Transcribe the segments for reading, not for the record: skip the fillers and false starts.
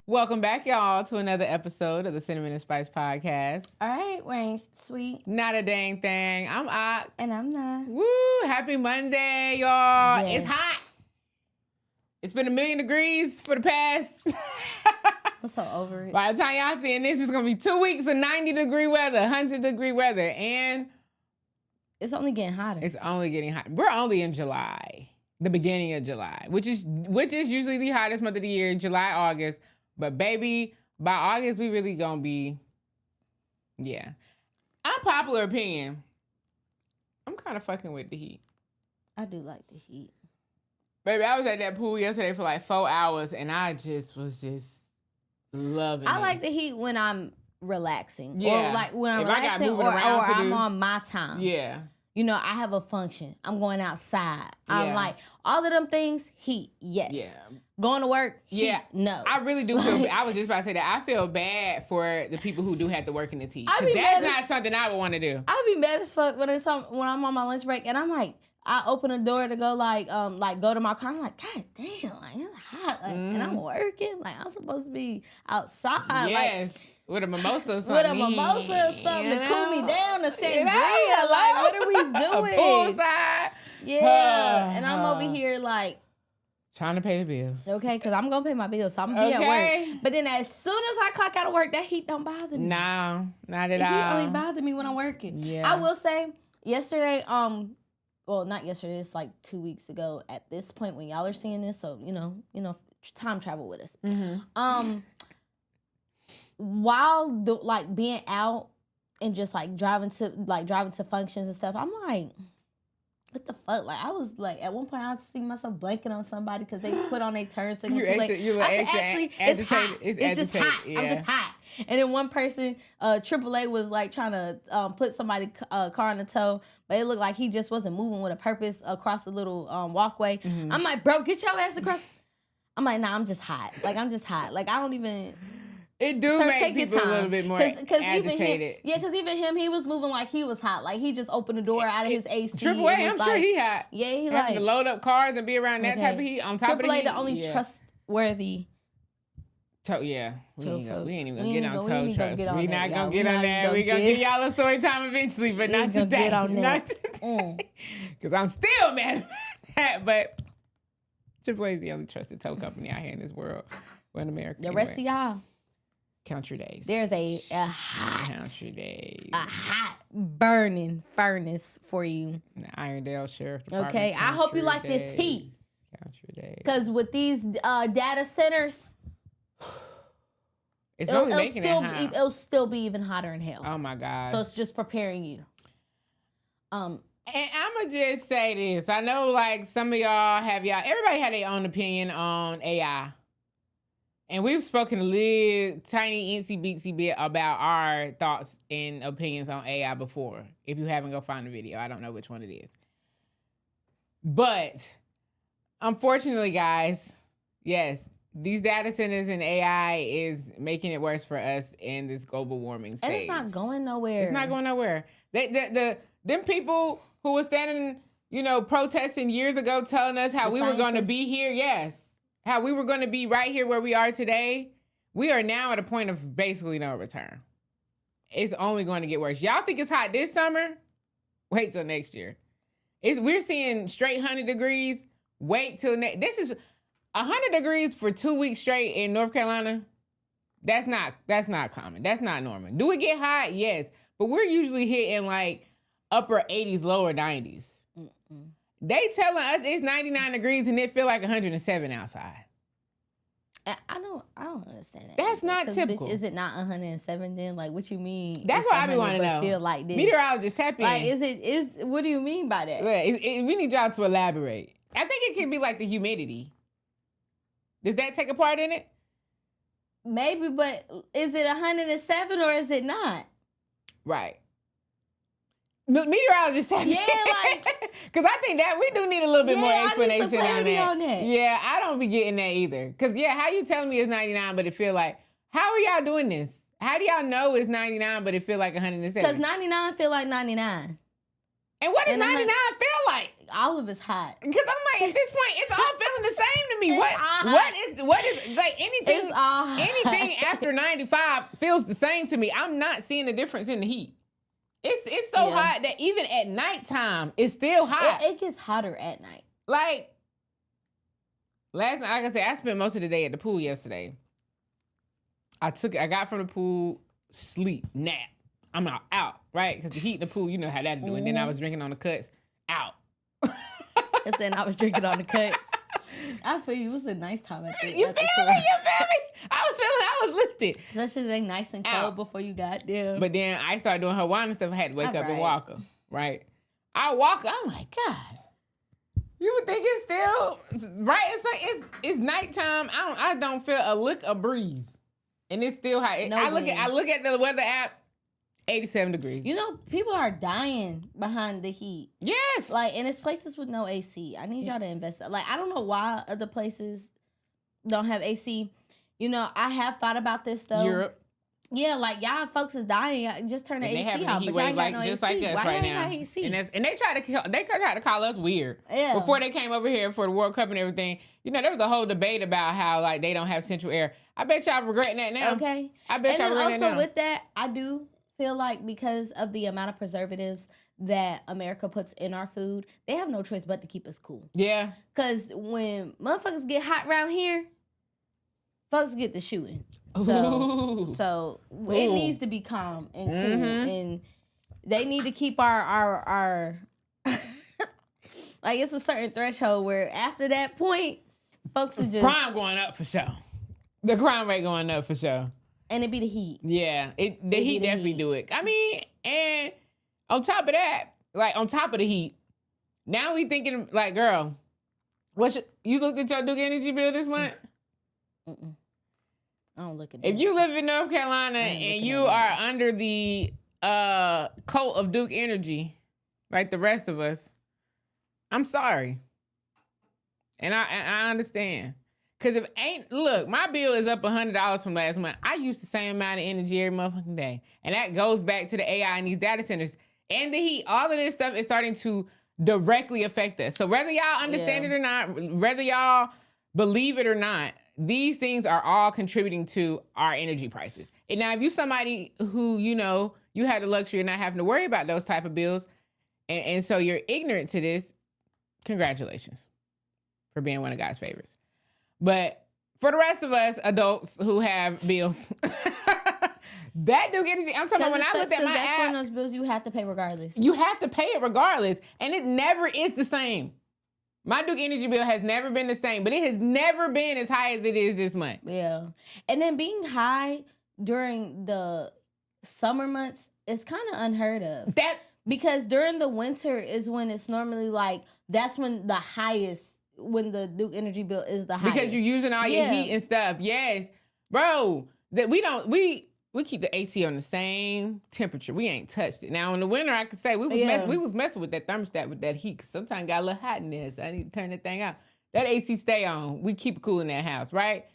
Welcome back, y'all, to another episode of the Cinnamon and Spice Podcast. All right, Wayne, sweet. Not a dang thing. I'm Ak. And I'm not. Woo! Happy Monday, y'all. Yes. It's hot. It's been 1,000,000 degrees for the past. I'm so over it. By the time y'all seeing this, it's going to be 2 weeks of 90-degree weather, 100-degree weather, and It's only getting hotter. it's only getting hot. We're only in July, the beginning of July, which is usually the hottest month of the year, July, August. But baby, by August, we really gonna be, yeah. Unpopular opinion. I'm kind of fucking with the heat. I do like the heat. Baby, I was at that pool yesterday for like 4 hours, and I was loving it. I like the heat when I'm relaxing. Yeah. Or like when I'm If I got relaxing moving or around to I'm do. on my time. Yeah. You know, I have a function. I'm going outside. Yeah. I'm like, all of them things, heat, yes. Yeah. Going to work, heat, Yeah. no. I really do feel I was just about to say that. I feel bad for the people who do have to work in this heat. I 'Cause be that's mad as- not something I would want to do. I be mad as fuck when I'm on my lunch break and I'm like, I open the door to go go to my car. I'm like, God damn, like it's hot, like, and I'm working. Like I'm supposed to be outside, Yes. With a mimosa or something. with a mimosa or something to cool me down, to sangria. Yeah, Like, what are we A doing? poolside. Yeah, and I'm over here like, Trying to pay the bills. okay, because I'm gonna pay my bills, so I'm gonna be at Okay. work. But then as soon as I clock out of work, that heat don't bother me. No, not at The heat all. only bother me when I'm working. Yeah. I will say, yesterday, well, not yesterday, it's like 2 weeks ago at this point when y'all are seeing this, so you know, time travel with us. Mm-hmm. While being out and just driving to functions and stuff, I'm like, what the fuck? Like I was like, at one point I see myself blanking on somebody because they put on their turn signal too late. You were I said, extra actually, it's hot. agitated. It's just agitated, hot. yeah. I'm just hot. And then one person, AAA was like trying to put somebody car in the tow, but it looked like he just wasn't moving with a purpose across the little walkway. Mm-hmm. I'm like, bro, get your ass across. I'm like, nah, I'm just hot. Like I'm just hot. Like I don't even. It do Sir, make take your people a time. little bit more Cause agitated. because even him, he was moving like he was hot. Like he just opened the door out of his AC. Triple A, and I'm was sure like- he hot. Yeah, he Having to like load up cars and be around that type of heat on top of the AAA, heat. the only yeah. trustworthy. Yeah, we Tow ain't folks. even We gonna ain't get even on gonna- tow we ain't gonna trucks. get on We that, not y'all. gonna We get not on even that. gonna We gonna get- give y'all a story time eventually, but not ain't gonna today. get on that. Not today. Because I'm still mad at that. But AAA is the only trusted tow company out here in this world. Well, in America. The rest of y'all, count your days. there's a hot, Count your days. burning furnace for you. The Irondale Sheriff Department. Okay, I count hope you your like this heat. days. Count your days. Because with these data centers, It's only making it hot. it'll still be even hotter in hell. Oh my God. So it's just preparing you. And I'ma just say this. I know like some of y'all everybody had their own opinion on AI. And we've spoken a little tiny incy beatsy bit about our thoughts and opinions on AI before. If you haven't, go find the video. I don't know which one it is. But unfortunately, guys, yes, these data centers and AI is making it worse for us in this global warming stage. And it's not going nowhere. It's not going nowhere. Them people who were standing, protesting years ago, telling us how The we were going to scientists? be here. Yes, how we were going to be right here where we are today. We are now at a point of basically no return. It's only going to get worse. Y'all think it's hot this summer? Wait till next year. We're seeing straight 100 degrees. Wait till this is 100 degrees for 2 weeks straight in North Carolina. That's not common. That's not normal. Do it get hot? Yes. But we're usually hitting like upper 80s, lower 90s. Mm-mm. They telling us it's 99 degrees and it feel like 107 outside. I don't understand that. That's not 'Cause, typical. Bitch, is it not 107 then? Like, what you mean? That's it's what I be 100 wanting to but know. Feel like this. Meteorologists tap in. Like, what do you mean by that? We need y'all to elaborate. I think it could be like the humidity. Does that take a part in it? Maybe, but is it 107 or is it not? Right. Meteorologists tap in. Yeah, like- Because I think that we do need a little bit more Yeah, I need some explanation clarity on on that. that. Yeah, I don't be getting that either. Because, how you telling me it's 99, but it feel like, how are y'all doing this? How do y'all know it's 99, but it feel like 107? Because 99 feel like 99. And what does and 99 feel like? All of it's hot. Because I'm like, at this point, it's all feeling the same to me. It's What is like anything? It's all hot. Anything after 95 feels the same to me. I'm not seeing a difference in the heat. It's so hot that even at nighttime, it's still hot. It gets hotter at night. Like last night, like I said, I spent most of the day at the pool yesterday. I got from the pool, sleep, nap. I'm out, right? Because the heat in the pool, you know how that do. And then I was drinking on the cuts, out. And then I was drinking on the cuts. I feel you. It was a nice time at the You feel me? I was lifted. Especially like nice and cold before you got there. But then I started doing Hawaiian stuff. I had to wake up and walk her, right? I walk her. I'm like, God, you would think it's still right. It's nighttime. I don't feel a lick of breeze, and it's still hot. I look at the weather app. 87 degrees. You know, people are dying behind the heat. Yes. Like, and it's places with no AC. I need y'all to invest. Like, I don't know why other places don't have AC. You know, I have thought about this though. Europe. Yeah, like y'all folks is dying. Just turn the AC off. But y'all ain't got no just AC. like us why right y'all now. ain't got AC? And they tried to call us weird. Yeah. Before they came over here for the World Cup and everything, you know, there was a whole debate about how like they don't have central air. I bet y'all regretting that now. Okay. I bet y'all regretting that now. And also with that, I do feel like because of the amount of preservatives that America puts in our food, they have no choice but to keep us cool. Yeah. Because when motherfuckers get hot around here, folks get the shooting. So it needs to be calm and cool, and they need to keep our like it's a certain threshold where after that point, folks is just crime going up for sure. The crime rate going up for sure. And it be the heat. Yeah, the heat definitely do it. I mean, and on top of that, like on top of the heat, now we thinking like, girl, you looked at your Duke Energy bill this month? Mm-mm. I don't look at that. If you live in North Carolina and you are under the cult of Duke Energy, like the rest of us, I'm sorry. And I understand. Because look, my bill is up $100 from last month. I use the same amount of energy every motherfucking day. And that goes back to the AI and these data centers. And the heat, all of this stuff is starting to directly affect us. So whether y'all understand it or not, whether y'all believe it or not, these things are all contributing to our energy prices. And now if you somebody who, you know, you had the luxury of not having to worry about those type of bills, and so you're ignorant to this, congratulations for being one of God's favorites. But for the rest of us adults who have bills, that Duke Energy, I'm talking about when I looked at my that's app. That's one of those bills you have to pay regardless. You have to pay it regardless. And it never is the same. My Duke Energy bill has never been the same, but it has never been as high as it is this month. Yeah. And then being high during the summer months is kind of unheard of. Because during the winter is when it's normally like, that's when the highest, when the Duke Energy bill is the highest. Because you're using all your heat and stuff. Yes. Bro, that we keep the AC on the same temperature. We ain't touched it. Now in the winter, I could say we was messing with that thermostat with that heat because sometimes it got a little hot in there, so I need to turn that thing out. That AC stay on. We keep it cool in that house, right?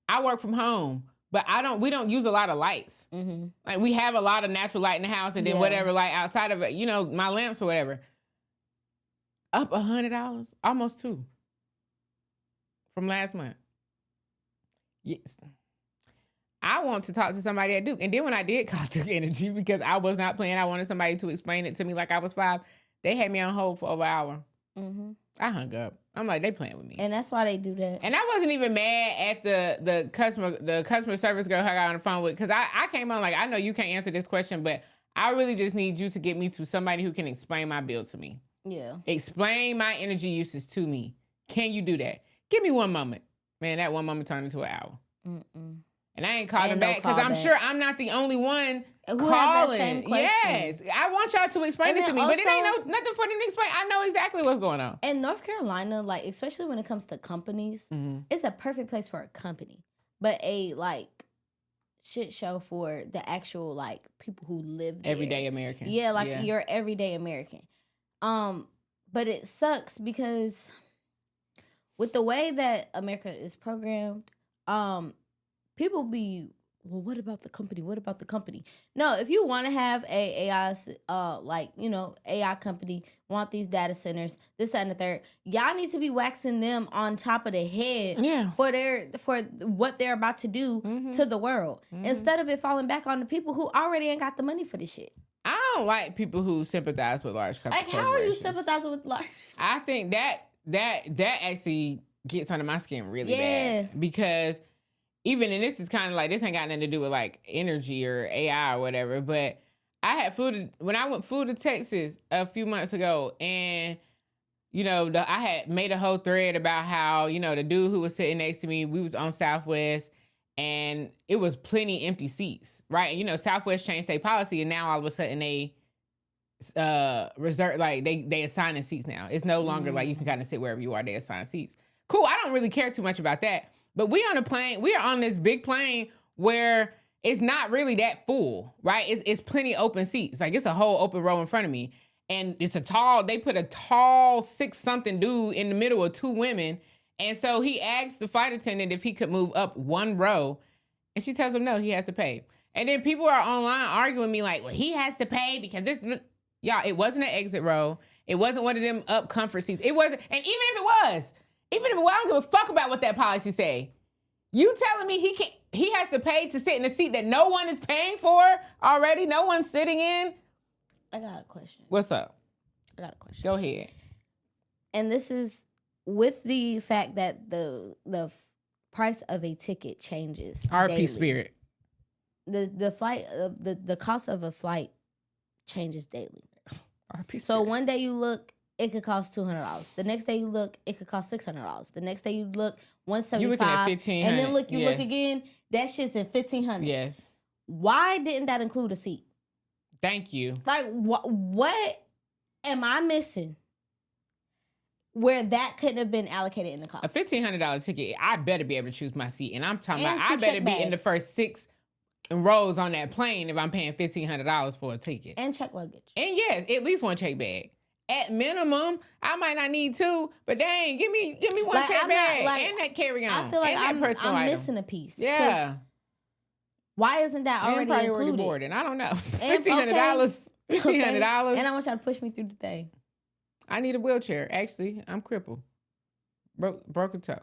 I work from home, but we don't use a lot of lights. Mm-hmm. Like we have a lot of natural light in the house, and then whatever light outside of it, you know, my lamps or whatever. Up $100, almost $200 from last month. Yes. I want to talk to somebody at Duke. And then when I did call Duke Energy, because I was not playing, I wanted somebody to explain it to me like I was 5. They had me on hold for over an hour. Mm-hmm. I hung up. I'm like, they playing with me. And that's why they do that. And I wasn't even mad at the customer service girl who I got on the phone with, because I came on like, I know you can't answer this question, but I really just need you to get me to somebody who can explain my bill to me. Yeah. Explain my energy usage to me. Can you do that? Give me one moment. Man, that one moment turned into an hour. Mm-mm. And I ain't calling back because I'm sure I'm not the only one who calling. Have that same question. Yes, I want y'all to explain this to me, but it ain't nothing for them to explain. I know exactly what's going on. In North Carolina, like especially when it comes to companies, it's a perfect place for a company, but a like shit show for the actual like people who live there. Everyday American. Yeah, like your everyday American. But it sucks because with the way that America is programmed, people be well, what about the company? What about the company? No, if you want to have a AI, AI company, want these data centers, this, that, and the third, y'all need to be waxing them on top of the head for what they're about to do to the world, instead of it falling back on the people who already ain't got the money for this shit. I don't like people who sympathize with large companies. Like, how are you sympathizing with large? I think that actually gets under my skin really bad, because even, and this is kind of like, this ain't got nothing to do with like energy or AI or whatever, but I had flew to Texas a few months ago, and I had made a whole thread about how, the dude who was sitting next to me, we was on Southwest, and it was plenty empty seats, right? And Southwest changed their policy, and now all of a sudden they reserve, like they assigning seats now. It's no longer like you can kind of sit wherever you are, they assign seats. Cool, I don't really care too much about that. But we on a plane, we are on this big plane where it's not really that full, right? It's plenty open seats. Like, it's a whole open row in front of me. And they put a tall 6-something dude in the middle of 2 women. And so he asked the flight attendant if he could move up 1 row. And she tells him no, he has to pay. And then people are online arguing me like, well, he has to pay because this, y'all, it wasn't an exit row. It wasn't one of them up comfort seats. It wasn't, and even if it was, I don't give a fuck about what that policy say. You telling me he has to pay to sit in a seat that no one is paying for already? No one's sitting in? I got a question. What's up? I got a question. Go ahead. And this is with the fact that the price of a ticket changes daily. Spirit. The cost of a flight changes daily. RP so Spirit. One day you look, it could cost $200. The next day you look, it could cost $600. The next day you look, $175. You looking at $1,500. And then look again, that shit's in $1,500. Yes. Why didn't that include a seat? Thank you. Like, what am I missing where that couldn't have been allocated in the cost? A $1,500 ticket, I better be able to choose my seat. And I'm talking about, I better be in the first 6 rows on that plane if I'm paying $1,500 for a ticket. And check luggage. And yes, at least 1 check bag. At minimum, I might not need 2, but dang, give me 1 check bag and that carry on. I feel like I'm missing a piece. Yeah. Why isn't that already included? Boarding. I don't know. $1,500. $1,500. And I want y'all to push me through the thing. I need a wheelchair. Actually, I'm crippled. Broke a toe.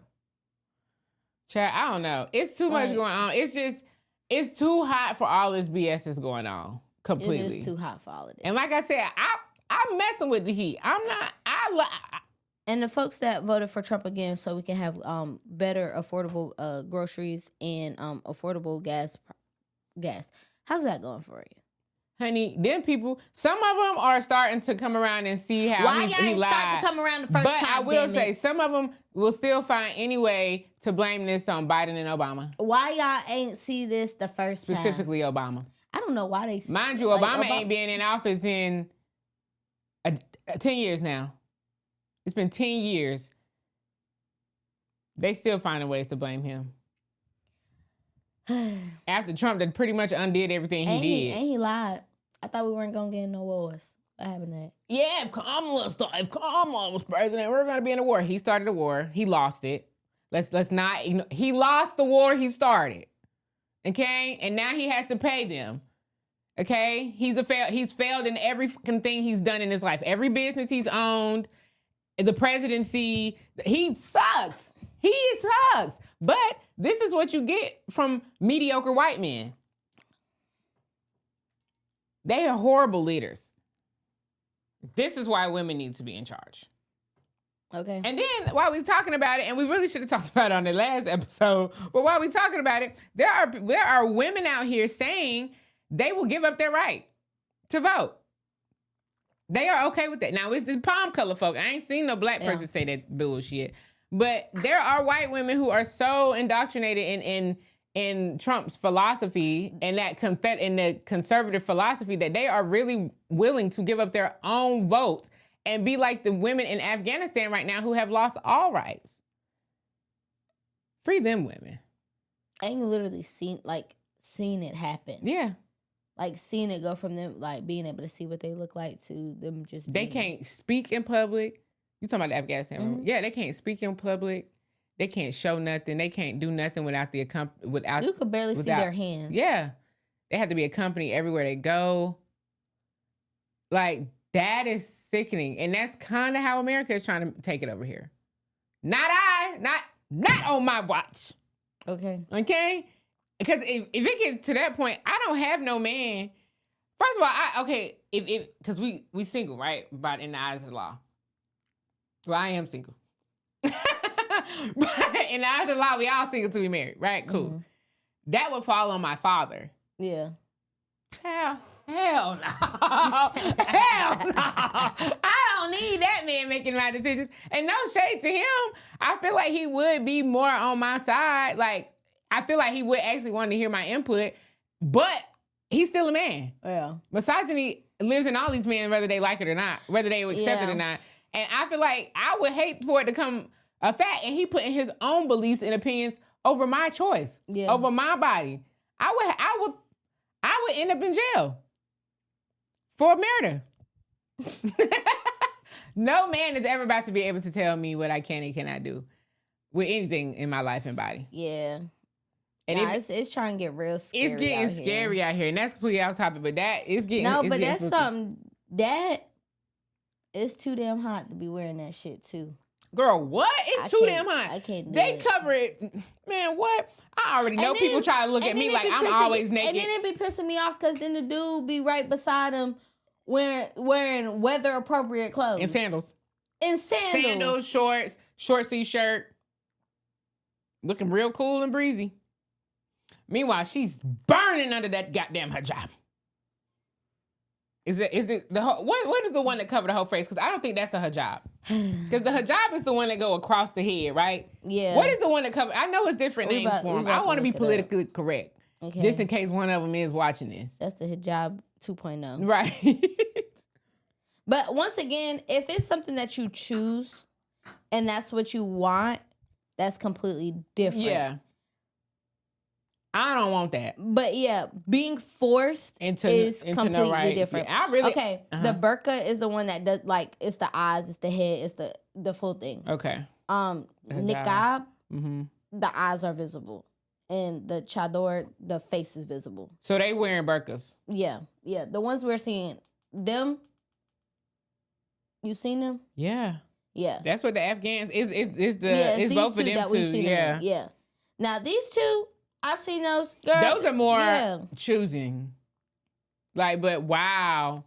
Chad, I don't know. It's too much going on. It's too hot for all this BS that's going on. Completely. It is too hot for all of this. And like I said, I'm messing with the heat. I'm not. And the folks that voted for Trump again, so we can have better, affordable groceries and affordable gas. How's that going for you? Honey, them people, some of them are starting to come around and see how Why he y'all ain't lied. start to come around the first time? But I will say, some of them will still find any way to blame this on Biden and Obama. Why y'all ain't see this the first time? Specifically Obama. I don't know why they... Mind you, Obama ain't been in office in 10 years now. It's been 10 years. They still finding ways to blame him. After Trump that pretty much undid everything he did. And he lied. I thought we weren't going to get in no wars. What happened to that? Yeah, if Kamala was president, we're going to be in a war. He started a war. He lost it. Let's not ignore. He lost the war he started. Okay? And now he has to pay them. Okay? He's failed in every fucking thing he's done in his life. Every business he's owned, the presidency, he sucks. He sucks. But this is what you get from mediocre white men. They are horrible leaders. This is why women need to be in charge. Okay. And then while we're talking about it, and we really should have talked about it on the last episode, but while we're talking about it, there are women out here saying they will give up their right to vote. They are okay with that. Now, it's the palm color folk. I ain't seen no black person say that bullshit. But there are white women who are so indoctrinated in Trump's philosophy and in the conservative philosophy that they are really willing to give up their own votes and be like the women in Afghanistan right now who have lost all rights. Free them women. I ain't literally seen it happen. Yeah. Like seeing it go from them like being able to see what they look like to them just They can't speak in public. You talking about the Afghanistan women? Yeah, they can't speak in public. They can't show nothing. They can't do nothing without the without. You could barely see their hands. Yeah, they have to be accompanied everywhere they go. Like, that is sickening, and that's kind of how America is trying to take it over here. Not on my watch. Okay. Because if it gets to that point, I don't have no man. First of all, because we single, right? But in the eyes of the law. Well, I am single. But in the eyes of the law, we all single till we married, right? Cool. Mm-hmm. That would fall on my father. Yeah. Hell no. Hell no. I don't need that man making my decisions. And no shade to him. I feel like he would be more on my side. Like, I feel like he would actually want to hear my input, but he's still a man. Yeah. Misogyny lives in all these men, whether they like it or not, whether they accept it or not. And I feel like I would hate for it to come a fact, and he putting his own beliefs and opinions over my choice, over my body. I would end up in jail for murder. No man is ever about to be able to tell me what I can and cannot do with anything in my life and body. Yeah. And it's trying to get real scary. It's getting scary out here, and that's completely off topic. But that is getting that's spooky. something that is too damn hot to be wearing that shit too. Girl, what? It's too damn hot. I can't do They it. cover it, man. What? I already know people try to look at me like I'm always naked. And then it be pissing me off because then the dude be right beside him wearing weather appropriate clothes and sandals. Sandals, shorts, short sleeve shirt, looking real cool and breezy. Meanwhile, she's burning under that goddamn hijab. Is it the whole, what is the one that covered the whole face? Because I don't think that's a hijab. Because the hijab is the one that go across the head, right? Yeah. What is the one that cover? I know it's different names for them. I want to be politically correct, just in case one of them is watching this. That's the hijab 2.0. Right. But once again, if it's something that you choose and that's what you want, that's completely different. Yeah. I don't want that. But yeah, being forced is completely different. Yeah, the burqa is the one that does, like, it's the eyes, it's the head, it's the full thing. Okay. Niqab, the eyes are visible. And the chador, the face is visible. So they wearing burqas. Yeah. Yeah. The ones we're seeing, them, you seen them? Yeah. Yeah. That's what the Afghans it's both of them that we've seen them in. Yeah. Now these two, I've seen those. Girl, those are more choosing. Like, but wow.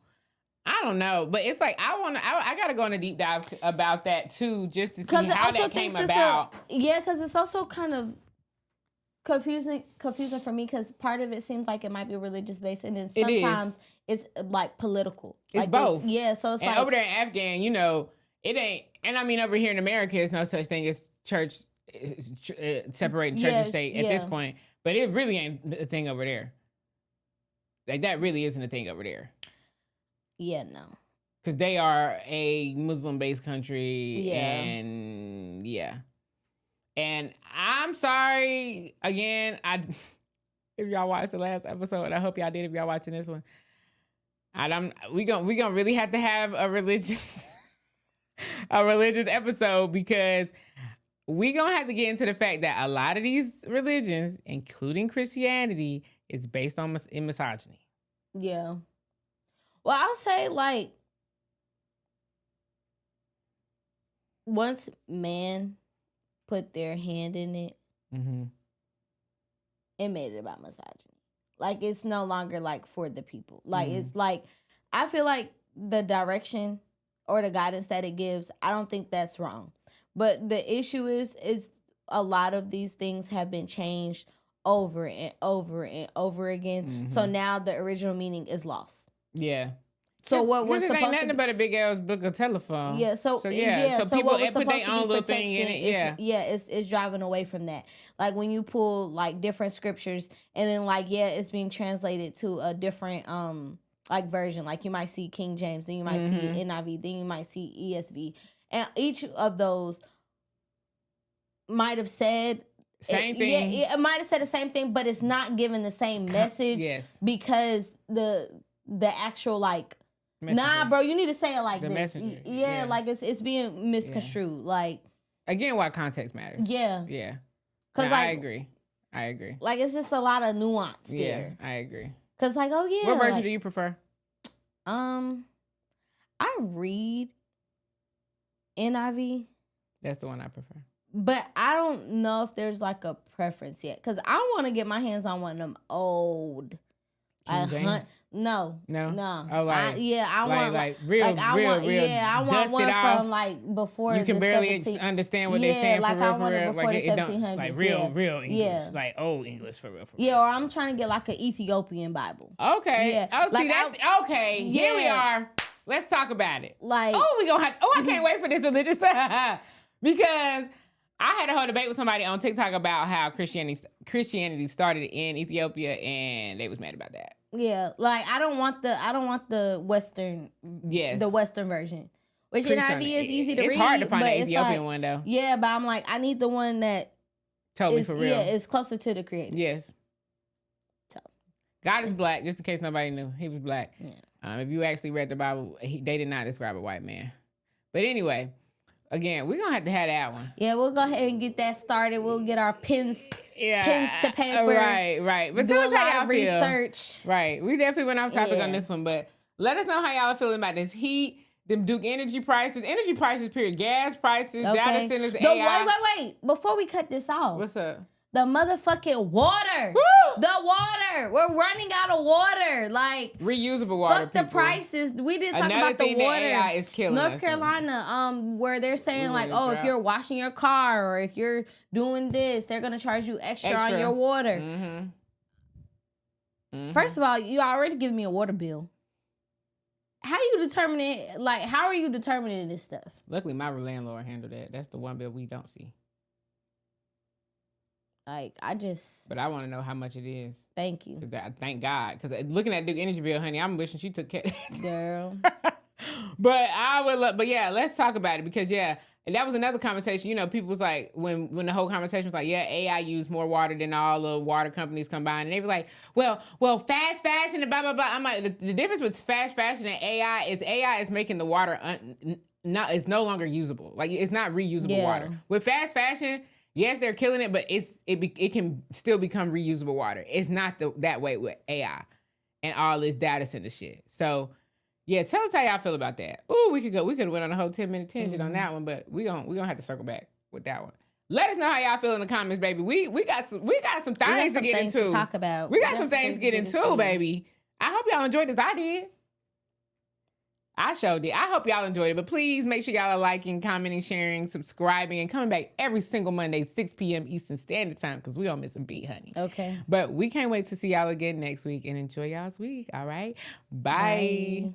I don't know. But it's like I gotta go on a deep dive about that too, just to see how that came about. Because it's also kind of confusing for me, because part of it seems like it might be religious based, and then sometimes it's like political. It's like both. So it's and like over there in Afghan, it ain't. And I mean, over here in America, there's no such thing as church separating church and state at this point. But it really ain't a thing over there. Like, that really isn't a thing over there. Yeah, no. Because they are a Muslim-based country. Yeah. And And I'm sorry, again, if y'all watched the last episode, I hope y'all did if y'all watching this one. We gonna really have to have a religious episode, because we gonna have to get into the fact that a lot of these religions, including Christianity, is based on misogyny. Yeah. Well, I'll say, like, once man put their hand in it, it made it about misogyny. Like, it's no longer like for the people. Like, it's like, I feel like the direction or the guidance that it gives, I don't think that's wrong. But the issue is a lot of these things have been changed over and over and over again. So now the original meaning is lost. Yeah. So what was supposed supposed ain't nothing but a big ass book of telephone. Yeah. So people what was put their supposed to own be little thing in protection it. it's driving away from that. Like, when you pull like different scriptures and then like it's being translated to a different like version. Like, you might see King James, then you might see NIV, then you might see ESV, and each of those might have said same thing. Yeah, it might have said the same thing, but it's not giving the same message. Yes. Because the actual, like, messenger. Nah, bro, you need to say it like the this. Messenger. Yeah, like it's being misconstrued. Yeah. Like, Again, why context matters. Yeah. Yeah. Because Nah, like, I agree. like it's just a lot of nuance there. Yeah, I agree. Because like, oh yeah. What version like, do you prefer? I read NIV, That's the one I prefer. but I don't know if there's like a preference yet. Because I want to get my hands on one of them old. King James? No. No? No. Oh, like, I want like real, like I real, want, real. yeah, I want dusted one off. from like before You can the barely 17 understand what they're saying like for real, I want it real. before Like the it don't, 1700s. like yeah. real English, Yeah. like old English for real. Yeah, or I'm trying to get like an Ethiopian Bible. Okay. Yeah. Oh, see, Like, that's okay. Here we Yeah. are. Let's talk about it. Like, We gonna have. I can't wait for this religious stuff because I had a whole debate with somebody on TikTok about how Christianity started in Ethiopia, and they was mad about that. yeah, like I don't want the Western, Yes, the Western version, which Preach on NIV it. is easy to read. It's hard to find but an it's Ethiopian like, one though. Yeah, but I'm like, I need the one that Totally is for real. yeah, it's closer to the Creator. Yes. So. God is black, just in case nobody knew. He was black. Yeah. If you actually read the Bible, they did not describe a white man. But anyway, again, we're going to have that one. Yeah, we'll go ahead and get that started. We'll get our pens to paper. Right. But do tell a us how lot y'all of feel. research. Right. We definitely went off topic Yeah. on this one, but let us know how y'all are feeling about this heat, them Duke energy prices, period, gas prices, data centers, AI. Wait. Before we cut this off. What's up? The motherfucking water. Woo! The water. We're running out of water. Like, Reusable water, fuck the people. prices. We didn't talk Another about the thing that water. AI is killing North us. Carolina, where they're saying Ooh, like, it oh, if dropped. you're washing your car or if you're doing this, they're gonna charge you extra. on your water. Mm-hmm. First of all, you already giving me a water bill. How you determining? Like, how are you determining this stuff? Luckily, my landlord handled that. That's the one bill we don't see. Like, I just But I want to know how much it is. thank you, 'Cause thank God. Because looking at Duke Energy bill, honey, I'm wishing she took care. girl. But I would love. But yeah, let's talk about it because and that was another conversation. You know, people was like when the whole conversation was like, yeah, AI use more water than all the water companies combined, and they were like, well, fast fashion and blah blah blah. I'm like, the difference with fast fashion and AI is making the water it's no longer usable. Like it's not reusable water. With fast fashion. Yes, they're killing it, but it can still become reusable water. It's not that way with AI and all this data center shit. So, yeah, tell us how y'all feel about that. Ooh, we could have went on a whole 10-minute tangent on that one, but we gonna have to circle back with that one. Let us know how y'all feel in the comments, baby. We got some things to get into. To talk about. We got some things to get into, baby. I hope y'all enjoyed this. I did. I showed it. I hope y'all enjoyed it. But please make sure y'all are liking, commenting, sharing, subscribing, and coming back every single Monday, 6 p.m. Eastern Standard Time, because we don't miss a beat, honey. Okay. But we can't wait to see y'all again next week and enjoy y'all's week. All right. Bye.